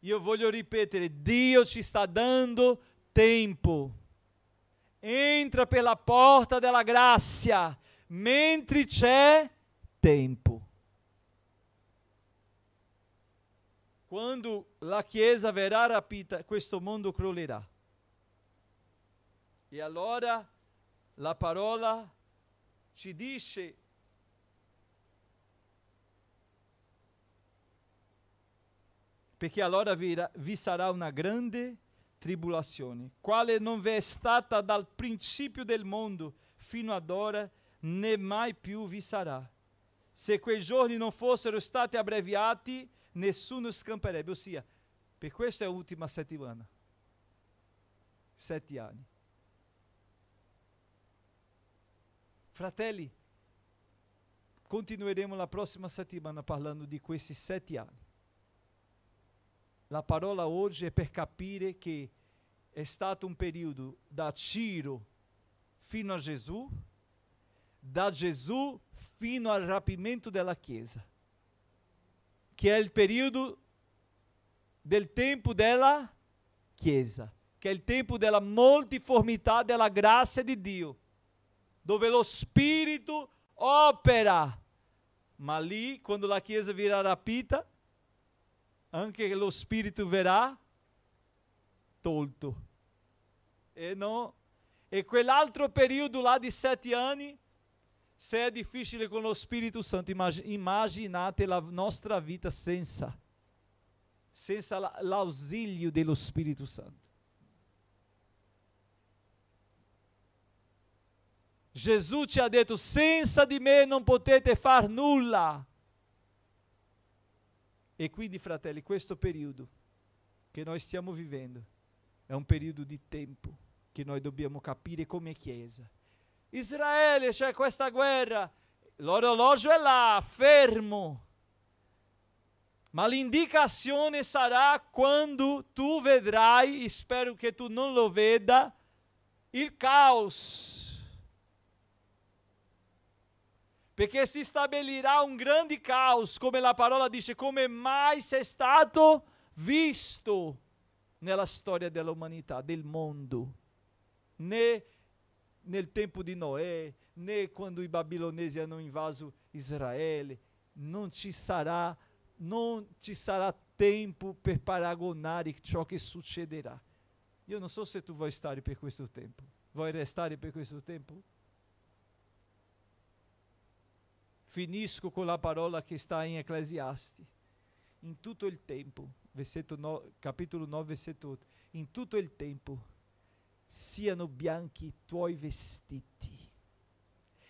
[SPEAKER 1] Io voglio ripetere, Dio ci sta dando tempo. Entra per la porta della grazia, mentre c'è tempo. Quando la Chiesa verrà rapita, questo mondo crollerà. E allora la parola ci dice perché allora vi sarà una grande tribulazione, quale non vi è stata dal principio del mondo fino ad ora, né mai più vi sarà. Se quei giorni non fossero stati abbreviati, nessuno scamperebbe. Ossia, per questo è l'ultima settimana. 7 anni. Fratelli, continueremo la prossima settimana parlando di questi 7 anni. La parola oggi è per capire che è stato un periodo da Ciro fino a Gesù, da Gesù fino al rapimento della Chiesa, che è il periodo del tempo della Chiesa, che è il tempo della multiformità della grazia di Dio, dove lo Spirito opera, ma lì, quando la Chiesa verrà rapita, anche lo Spirito verrà tolto. E quell'altro periodo là di 7 anni, se è difficile con lo Spirito Santo, immaginate la nostra vita senza l'ausilio dello Spirito Santo. Gesù ci ha detto, senza di me non potete far nulla. E quindi, fratelli, questo periodo che noi stiamo vivendo è un periodo di tempo che noi dobbiamo capire come Chiesa. Israele, c'è questa guerra, l'orologio è là, fermo. Ma l'indicazione sarà quando tu vedrai, spero che tu non lo veda, il caos. Perché si stabilirà un grande caos, come la parola dice, come mai sia stato visto nella storia dell'umanità, del mondo. Né nel tempo di Noè, né quando i babilonesi hanno invaso Israele. Non ci sarà tempo per paragonare ciò che succederà. Io non so se tu vuoi stare per questo tempo. Vuoi restare per questo tempo? Finisco con la parola che sta in Ecclesiasti. In tutto il tempo, capitolo 9, versetto 8, in tutto il tempo siano bianchi i tuoi vestiti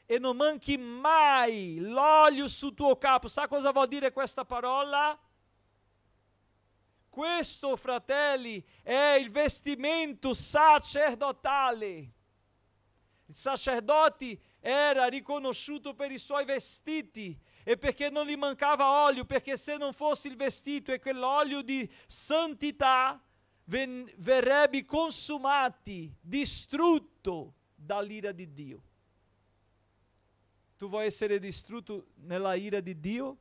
[SPEAKER 1] e non manchi mai l'olio sul tuo capo. Sa cosa vuol dire questa parola? Questo, fratelli, è il vestimento sacerdotale. Il sacerdote era riconosciuto per i suoi vestiti e perché non gli mancava olio, perché se non fosse il vestito e quell'olio di santità verrebbe consumati, distrutto dall'ira di Dio. Tu vuoi essere distrutto nella ira di Dio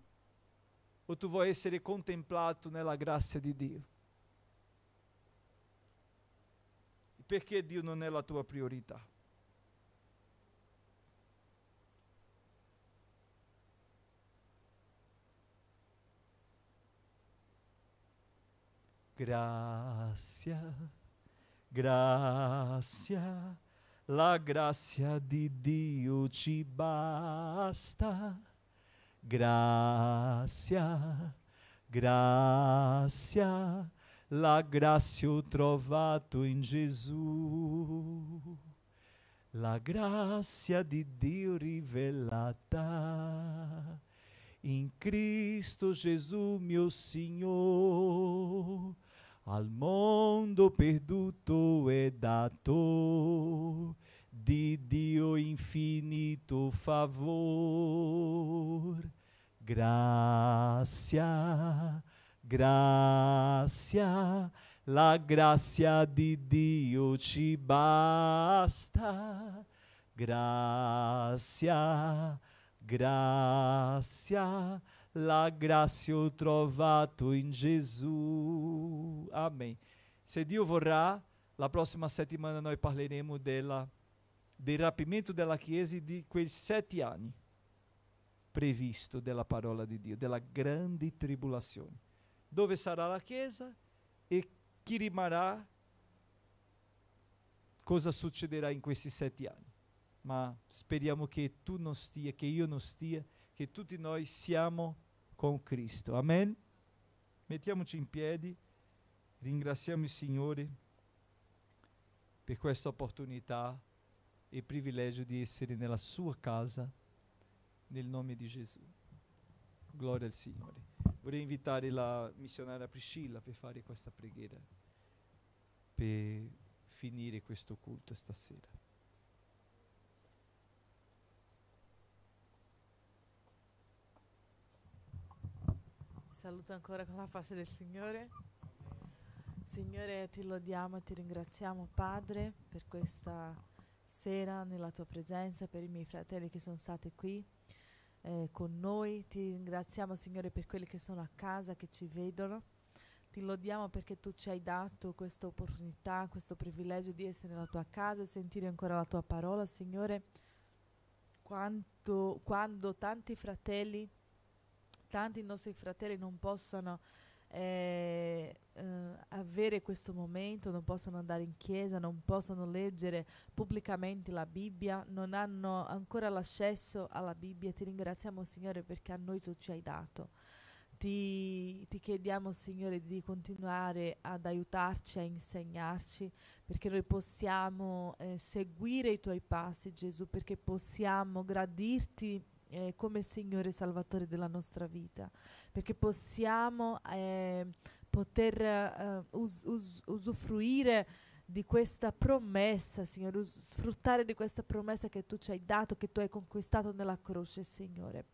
[SPEAKER 1] o tu vuoi essere contemplato nella grazia di Dio? Perché Dio non è la tua priorità? Grazia, grazia, la grazia di Dio ci basta. Grazia, grazia, la grazia ho trovato in Gesù. La grazia di Dio rivelata in Cristo Gesù mio Signore. Al mondo perduto è dato di Dio infinito favor. Grazia, grazia, la grazia di Dio ci basta. Grazia, grazia, la grazia ho trovato in Gesù. Amen. Se Dio vorrà, la prossima settimana noi parleremo del rapimento della Chiesa di quei 7 anni previsto della parola di Dio, della grande tribolazione. Dove sarà la Chiesa e chi rimarrà, cosa succederà in questi 7 anni. Ma speriamo che tu non stia, che io non stia, che tutti noi siamo con Cristo. Amen? Mettiamoci in piedi, ringraziamo il Signore per questa opportunità e privilegio di essere nella sua casa, nel nome di Gesù. Gloria al Signore. Vorrei invitare la missionaria Priscilla per fare questa preghiera, per finire questo culto stasera.
[SPEAKER 3] Saluto ancora con la pace del Signore. Signore, ti lodiamo e ti ringraziamo, Padre, per questa sera nella tua presenza, per i miei fratelli che sono stati qui con noi. Ti ringraziamo, Signore, per quelli che sono a casa, che ci vedono. Ti lodiamo perché tu ci hai dato questa opportunità, questo privilegio di essere nella tua casa e sentire ancora la tua parola, Signore. Quando tanti nostri fratelli non possono avere questo momento, non possono andare in chiesa, non possono leggere pubblicamente la Bibbia, non hanno ancora l'accesso alla Bibbia. Ti ringraziamo, Signore, perché a noi tu ci hai dato. Ti chiediamo, Signore, di continuare ad aiutarci, a insegnarci, perché noi possiamo seguire i tuoi passi, Gesù, perché possiamo gradirti come Signore e Salvatore della nostra vita, perché possiamo usufruire di questa promessa, Signore, sfruttare di questa promessa che tu ci hai dato, che tu hai conquistato nella croce, Signore.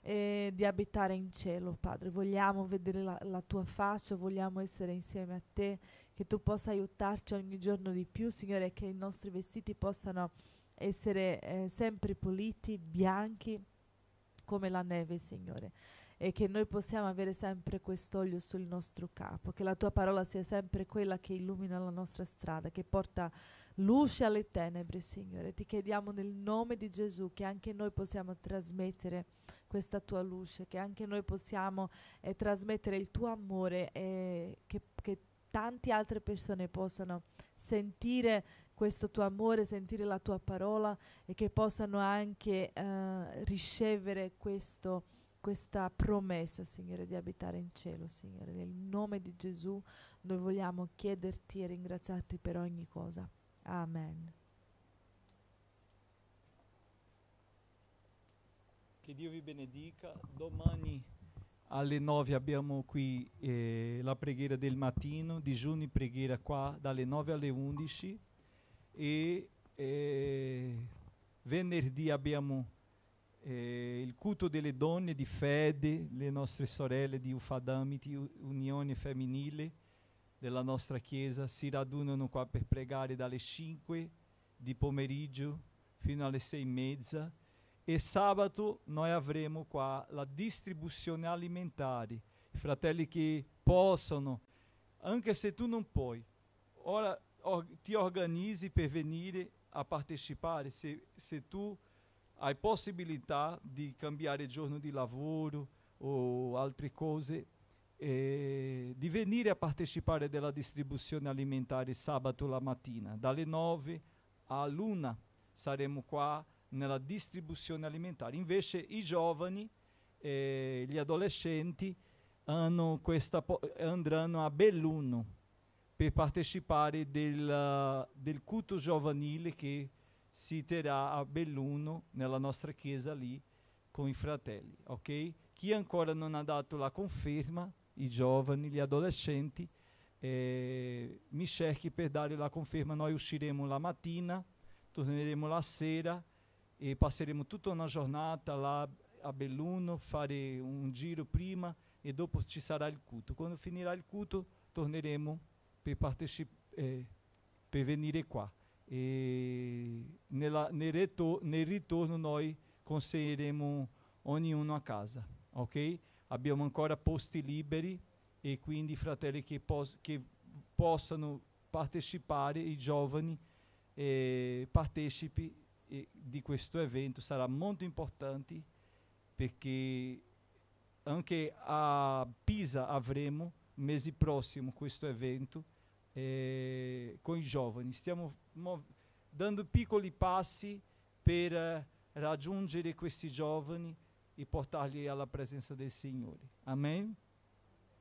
[SPEAKER 3] e di abitare in cielo, Padre. Vogliamo vedere la tua faccia, vogliamo essere insieme a te, che tu possa aiutarci ogni giorno di più, Signore, che i nostri vestiti possano essere sempre puliti, bianchi come la neve, Signore, e che noi possiamo avere sempre quest'olio sul nostro capo, che la tua parola sia sempre quella che illumina la nostra strada, che porta luce alle tenebre, Signore. Ti chiediamo nel nome di Gesù che anche noi possiamo trasmettere questa tua luce, che anche noi possiamo trasmettere il tuo amore, che tante altre persone possano sentire questo tuo amore, sentire la tua parola e che possano anche ricevere questa promessa, Signore, di abitare in cielo, Signore. Nel nome di Gesù noi vogliamo chiederti e ringraziarti per ogni cosa. Amen.
[SPEAKER 1] Che Dio vi benedica. Domani alle 9 abbiamo qui la preghiera del mattino, digiuni preghiera qua dalle 9 alle 11 e venerdì abbiamo il culto delle donne di fede, le nostre sorelle di Ufadamiti, Unione Femminile della nostra chiesa, si radunano qua per pregare dalle 5 di pomeriggio fino alle 6:30 e sabato noi avremo qua la distribuzione alimentare, i fratelli che possono, anche se tu non puoi, ora ti organizzi per venire a partecipare, se tu hai possibilità di cambiare giorno di lavoro o altre cose, di venire a partecipare della distribuzione alimentare sabato la mattina, dalle 9 all'1 saremo qua nella distribuzione alimentare. Invece i giovani, gli adolescenti andranno a Belluno per partecipare del culto giovanile che si terrà a Belluno, nella nostra chiesa lì, con i fratelli, ok? Chi ancora non ha dato la conferma, i giovani, gli adolescenti, mi cerchi per dare la conferma. Noi usciremo la mattina, torneremo la sera e passeremo tutta una giornata là a Belluno, fare un giro prima e dopo ci sarà il culto. Quando finirà il culto torneremo per venire qua. E nel ritorno noi consegneremo ognuno a casa, ok? Abbiamo ancora posti liberi e quindi i fratelli che possano partecipare, i giovani partecipi di questo evento, sarà molto importante perché anche a Pisa avremo mese prossimo questo evento con i giovani. Stiamo dando piccoli passi per raggiungere questi giovani e portarli alla presenza del Signore. Amen?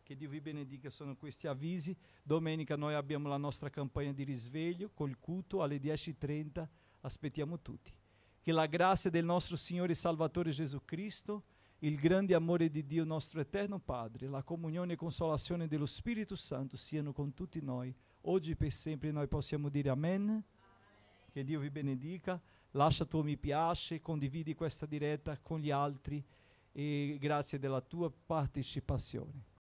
[SPEAKER 1] Che Dio vi benedica, sono questi avvisi. Domenica noi abbiamo la nostra campagna di risveglio col culto alle 10:30, aspettiamo tutti. Che la grazia del nostro Signore e Salvatore Gesù Cristo, il grande amore di Dio nostro eterno Padre, la comunione e consolazione dello Spirito Santo siano con tutti noi, oggi e per sempre. Noi possiamo dire amen. Amen. Che Dio vi benedica. Lascia tuo mi piace, condividi questa diretta con gli altri e grazie della tua partecipazione.